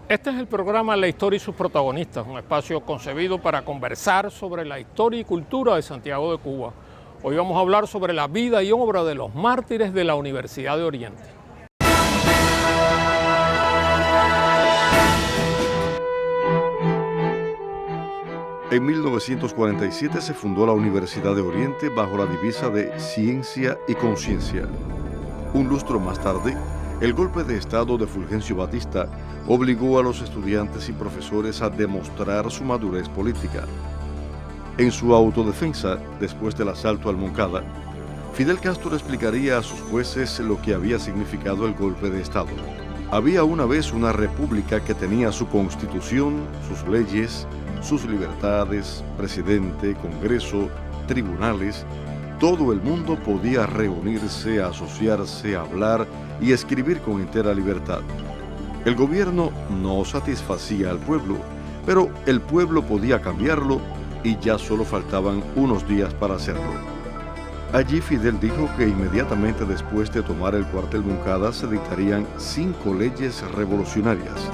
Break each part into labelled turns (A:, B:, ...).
A: Este es el programa La Historia y sus protagonistas, un espacio concebido para conversar sobre la historia y cultura de Santiago de Cuba. Hoy vamos a hablar sobre la vida y obra de los mártires de la Universidad de Oriente.
B: En 1947 se fundó la Universidad de Oriente bajo la divisa de Ciencia y Conciencia. Un lustro más tarde, el golpe de Estado de Fulgencio Batista obligó a los estudiantes y profesores a demostrar su madurez política. En su autodefensa, después del asalto al Moncada, Fidel Castro explicaría a sus jueces lo que había significado el golpe de Estado. Había una vez una república que tenía su constitución, sus leyes, sus libertades, presidente, congreso, tribunales. Todo el mundo podía reunirse, asociarse, hablar y escribir con entera libertad. El gobierno no satisfacía al pueblo, pero el pueblo podía cambiarlo y ya solo faltaban unos días para hacerlo. Allí Fidel dijo que inmediatamente después de tomar el cuartel Moncada se dictarían 5 leyes revolucionarias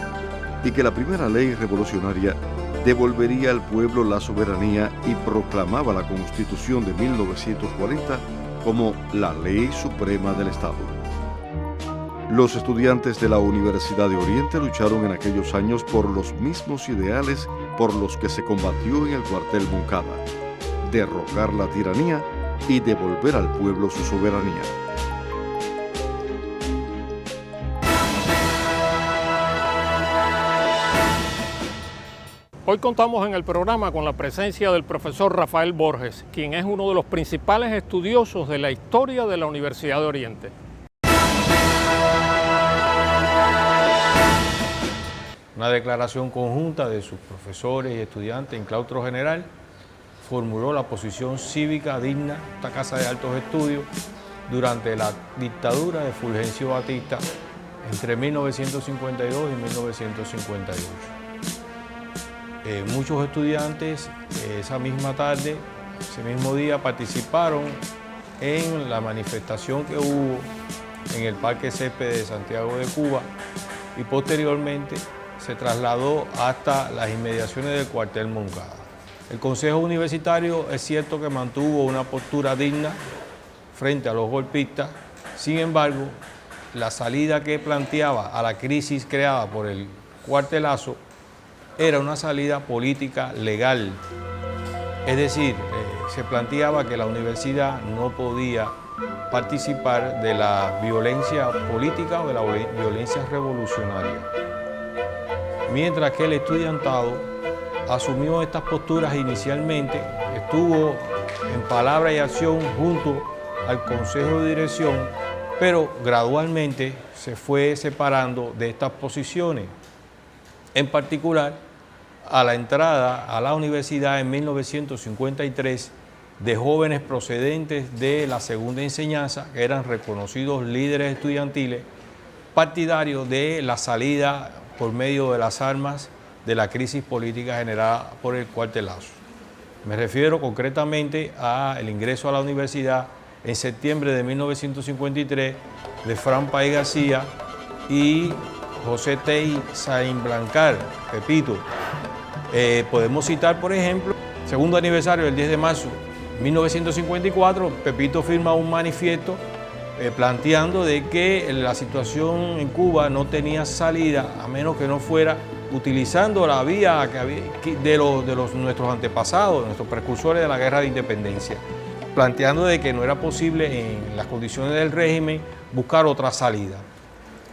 B: y que la primera ley revolucionaria devolvería al pueblo la soberanía y proclamaba la Constitución de 1940 como la ley suprema del Estado. Los estudiantes de la Universidad de Oriente lucharon en aquellos años por los mismos ideales por los que se combatió en el cuartel Moncada: derrocar la tiranía y devolver al pueblo su soberanía.
A: Hoy contamos en el programa con la presencia del profesor Rafael Borges, quien es uno de los principales estudiosos de la historia de la Universidad de Oriente.
C: Una declaración conjunta de sus profesores y estudiantes en claustro general formuló la posición cívica digna de esta Casa de Altos Estudios durante la dictadura de Fulgencio Batista entre 1952 y 1958. Muchos estudiantes esa misma tarde, ese mismo día, participaron en la manifestación que hubo en el Parque Césped de Santiago de Cuba y posteriormente se trasladó hasta las inmediaciones del cuartel Moncada. El Consejo Universitario es cierto que mantuvo una postura digna frente a los golpistas, sin embargo, la salida que planteaba a la crisis creada por el cuartelazo era una salida política legal, es decir, se planteaba que la universidad no podía participar de la violencia política o de la violencia revolucionaria. Mientras que el estudiantado asumió estas posturas inicialmente, estuvo en palabra y acción junto al Consejo de Dirección, pero gradualmente se fue separando de estas posiciones. En particular, a la entrada a la universidad en 1953 de jóvenes procedentes de la segunda enseñanza, que eran reconocidos líderes estudiantiles, partidarios de la salida por medio de las armas de la crisis política generada por el cuartelazo. Me refiero concretamente al ingreso a la universidad en septiembre de 1953 de Fran País García y José Tey Sainblancar, Pepito. Podemos citar, por ejemplo, segundo aniversario del 10 de marzo de 1954, Pepito firma un manifiesto planteando de que la situación en Cuba no tenía salida a menos que no fuera utilizando la vía de nuestros antepasados, nuestros precursores de la guerra de independencia, planteando de que no era posible en las condiciones del régimen buscar otra salida.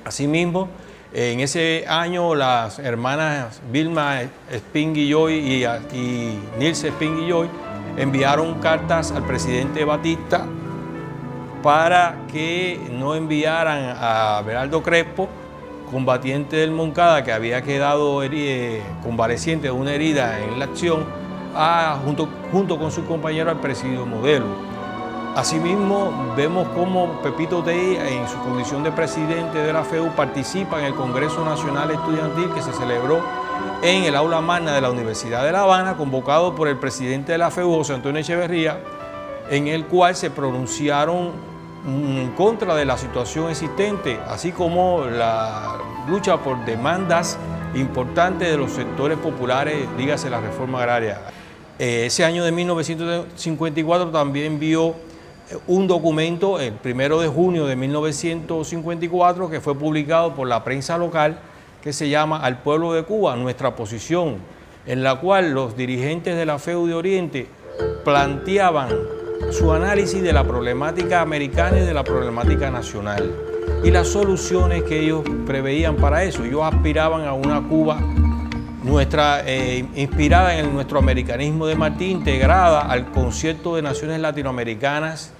C: Asimismo, en ese año las hermanas Vilma Espín-Guilloy y Nilce Espín-Guilloy enviaron cartas al presidente Batista para que no enviaran a Beraldo Crespo, combatiente del Moncada que había quedado convaleciente de una herida en la acción, junto con su compañero al presidio Modelo. Asimismo, vemos cómo Pepito Tey, en su condición de presidente de la FEU, participa en el Congreso Nacional Estudiantil que se celebró en el aula magna de la Universidad de La Habana, convocado por el presidente de la FEU, José Antonio Echeverría, en el cual se pronunciaron en contra de la situación existente, así como la lucha por demandas importante de los sectores populares, dígase la reforma agraria. Ese año de 1954 también vio un documento, el 1 de junio de 1954, que fue publicado por la prensa local, que se llama Al pueblo de Cuba, nuestra posición, en la cual los dirigentes de la FEU de Oriente planteaban su análisis de la problemática americana y de la problemática nacional y las soluciones que ellos preveían para eso. Ellos aspiraban a una Cuba inspirada en nuestro americanismo de Martí, integrada al concierto de naciones latinoamericanas,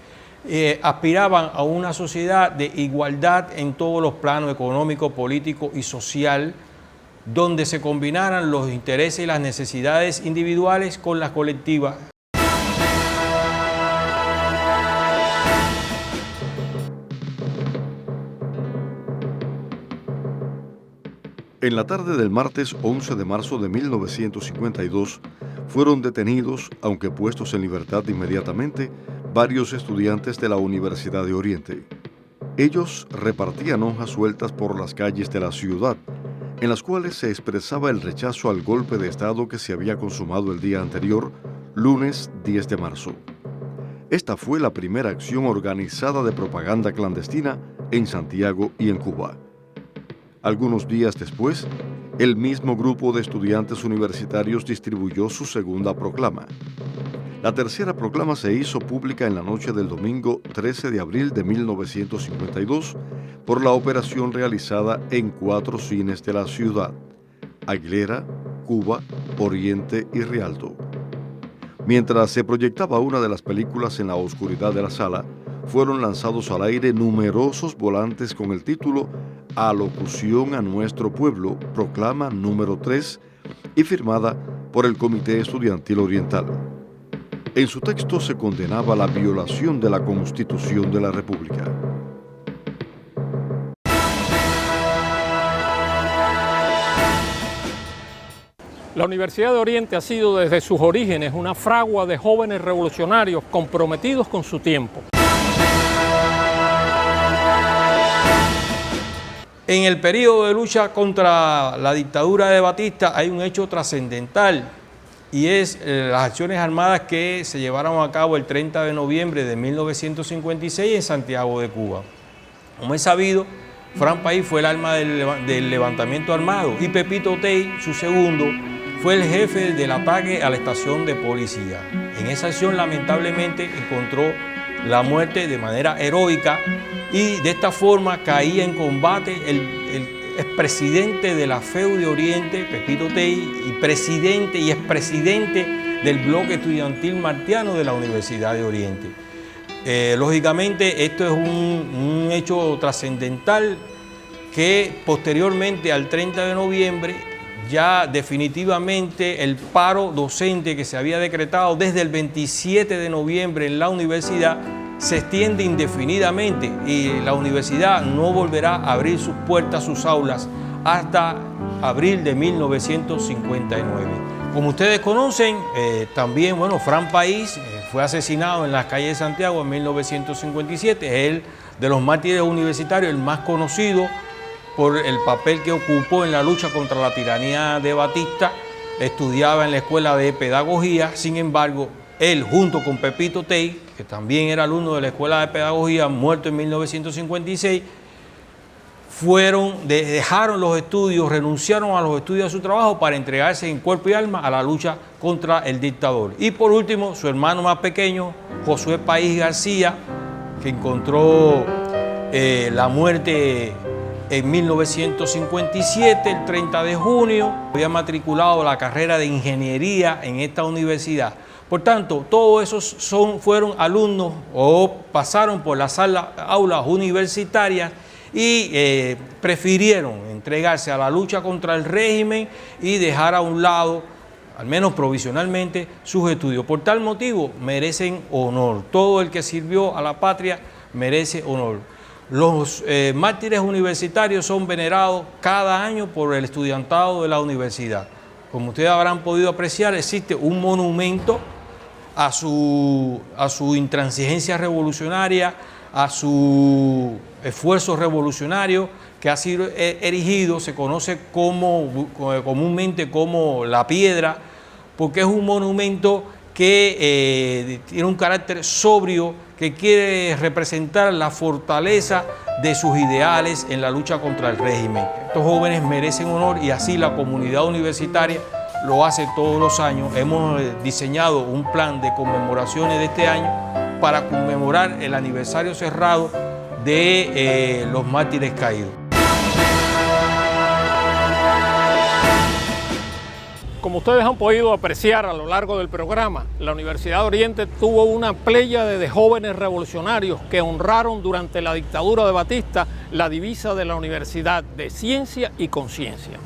C: aspiraban a una sociedad de igualdad en todos los planos económico, político y social, donde se combinaran los intereses y las necesidades individuales con las colectivas.
B: En la tarde del martes 11 de marzo de 1952, fueron detenidos, aunque puestos en libertad inmediatamente, varios estudiantes de la Universidad de Oriente. Ellos repartían hojas sueltas por las calles de la ciudad, en las cuales se expresaba el rechazo al golpe de Estado que se había consumado el día anterior, lunes 10 de marzo. Esta fue la primera acción organizada de propaganda clandestina en Santiago y en Cuba. Algunos días después, el mismo grupo de estudiantes universitarios distribuyó su segunda proclama. La tercera proclama se hizo pública en la noche del domingo 13 de abril de 1952 por la operación realizada en 4 cines de la ciudad: Aguilera, Cuba, Oriente y Rialto. Mientras se proyectaba una de las películas en la oscuridad de la sala, fueron lanzados al aire numerosos volantes con el título Alocución a nuestro pueblo, proclama número 3, y firmada por el Comité Estudiantil Oriental. En su texto se condenaba la violación de la Constitución de la República.
A: La Universidad de Oriente ha sido desde sus orígenes una fragua de jóvenes revolucionarios comprometidos con su tiempo.
C: En el periodo de lucha contra la dictadura de Batista hay un hecho trascendental, y es las acciones armadas que se llevaron a cabo el 30 de noviembre de 1956 en Santiago de Cuba. Como es sabido, Fran País fue el alma del levantamiento armado y Pepito Tey, su segundo, fue el jefe del ataque a la estación de policía. En esa acción lamentablemente encontró la muerte de manera heroica, y de esta forma caía en combate el expresidente de la FEU de Oriente, Pepito Tey, y presidente y expresidente del bloque estudiantil martiano de la Universidad de Oriente. Lógicamente esto es un hecho trascendental que posteriormente al 30 de noviembre ya definitivamente el paro docente que se había decretado desde el 27 de noviembre en la universidad se extiende indefinidamente, y la universidad no volverá a abrir sus puertas, sus aulas, hasta abril de 1959. Como ustedes conocen, también, Fran País fue asesinado en las calles de Santiago en 1957. Es el de los mártires universitarios, el más conocido por el papel que ocupó en la lucha contra la tiranía de Batista. Estudiaba en la Escuela de Pedagogía. Sin embargo, él, junto con Pepito Tey, que también era alumno de la Escuela de Pedagogía, muerto en 1956, dejaron los estudios, renunciaron a los estudios de su trabajo para entregarse en cuerpo y alma a la lucha contra el dictador. Y por último, su hermano más pequeño, Josué País García, que encontró la muerte en 1957, el 30 de junio, había matriculado la carrera de ingeniería en esta universidad. Por tanto, todos esos fueron alumnos o pasaron por las aulas universitarias y prefirieron entregarse a la lucha contra el régimen y dejar a un lado, al menos provisionalmente, sus estudios. Por tal motivo, merecen honor. Todo el que sirvió a la patria merece honor. Los mártires universitarios son venerados cada año por el estudiantado de la universidad. Como ustedes habrán podido apreciar, existe un monumento a su intransigencia revolucionaria, a su esfuerzo revolucionario, que ha sido erigido, se conoce comúnmente como La Piedra, porque es un monumento que tiene un carácter sobrio, que quiere representar la fortaleza de sus ideales en la lucha contra el régimen. Estos jóvenes merecen honor y así la comunidad universitaria lo hace todos los años. Hemos diseñado un plan de conmemoraciones de este año para conmemorar el aniversario cerrado de los mártires caídos.
A: Como ustedes han podido apreciar a lo largo del programa, la Universidad de Oriente tuvo una pléyade de jóvenes revolucionarios que honraron durante la dictadura de Batista la divisa de la universidad de ciencia y conciencia.